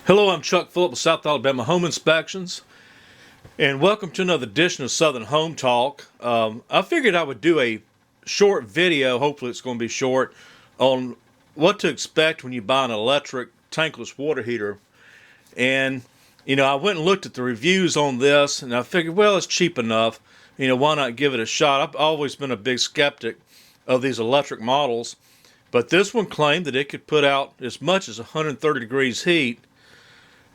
Hello, I'm Chuck Phillip with South Alabama Home Inspections, and welcome to another edition of Southern Home Talk. I figured I would do a short video, hopefully it's going to be short, on what to expect when you buy an electric tankless water heater. And, I went and looked at the reviews on this, and I figured, well, it's cheap enough. Why not give it a shot? I've always been a big skeptic of these electric models, but this one claimed that it could put out as much as 130 degrees heat.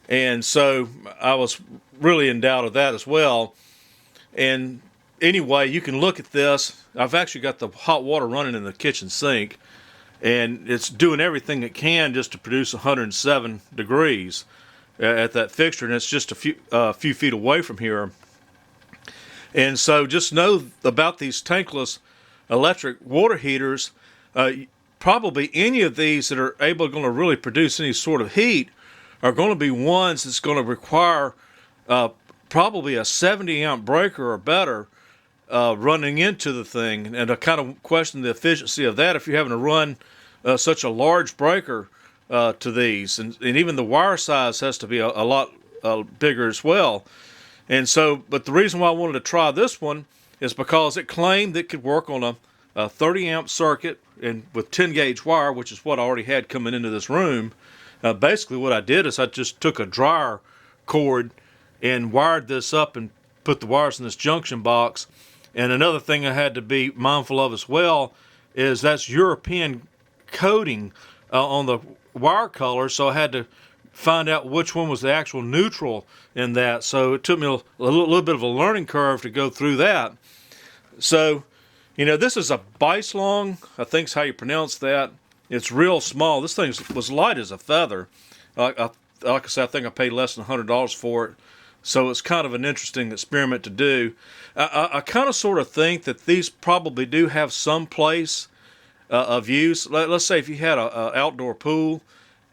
And so I was really in doubt of that as well. And anyway, you can look at this. I've actually got the hot water running in the kitchen sink, and it's doing everything it can just to produce 107 degrees at that fixture, and it's just a few feet away from here. And so just know about these tankless electric water heaters. Probably any of these that are going to really produce any sort of heat are going to be ones that's going to require probably a 70 amp breaker or better running into the thing. And I kind of question the efficiency of that if you're having to run such a large breaker to these. And even the wire size has to be a lot bigger as well. And so, but the reason why I wanted to try this one is because it claimed it could work on a 30 amp circuit and with 10 gauge wire, which is what I already had coming into this room. Basically what I did is I just took a dryer cord and wired this up and put the wires in this junction box. And another thing I had to be mindful of as well is that's European coating on the wire color, so I had to find out which one was the actual neutral in that. So it took me a little bit of a learning curve to go through that. So, this is a Biselong, I think is how you pronounce that. It's real small. This thing was light as a feather. Like I said, I think I paid less than $100 for it. So it's kind of an interesting experiment to do. I kind of sort of think that these probably do have some place of use. Let's say if you had a outdoor pool,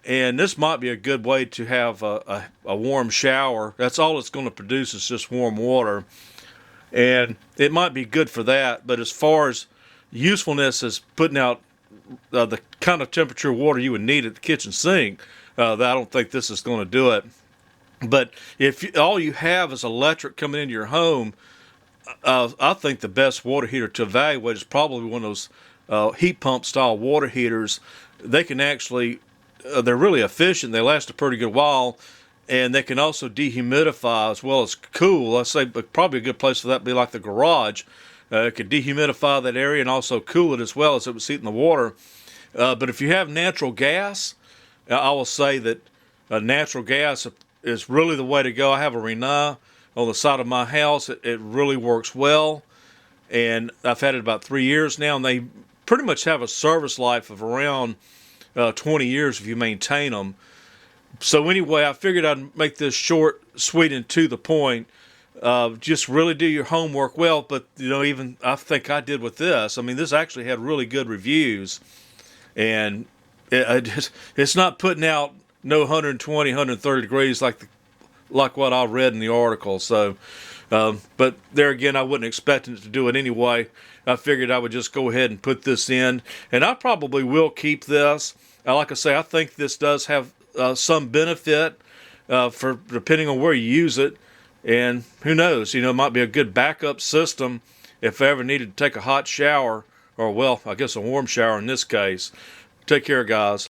and this might be a good way to have a warm shower. That's all it's going to produce is just warm water. And it might be good for that. But as far as usefulness as putting out the kind of temperature water you would need at the kitchen sink, I don't think this is going to do it. But if all you have is electric coming into your home, I think the best water heater to evaluate is probably one of those heat pump style water heaters. They can actually, they're really efficient. They last a pretty good while, and they can also dehumidify as well as cool. Let's say probably a good place for that would be like the garage. It could dehumidify that area and also cool it as well as it was heating the water. But if you have natural gas, I will say that natural gas is really the way to go. I have a Renai on the side of my house. It really works well, and I've had it about 3 years now, and they pretty much have a service life of around 20 years if you maintain them. So anyway, I figured I'd make this short, sweet, and to the point. Just really do your homework well, but even I think I did with this. I mean, this actually had really good reviews, and it's not putting out no 120, 130 degrees like what I read in the article. So, but there again, I wasn't expecting it to do it anyway. I figured I would just go ahead and put this in, and I probably will keep this. Like I say, I think this does have some benefit for depending on where you use it. And who knows, it might be a good backup system if I ever needed to take a hot shower, or, well, I guess a warm shower in this case. Take care, guys.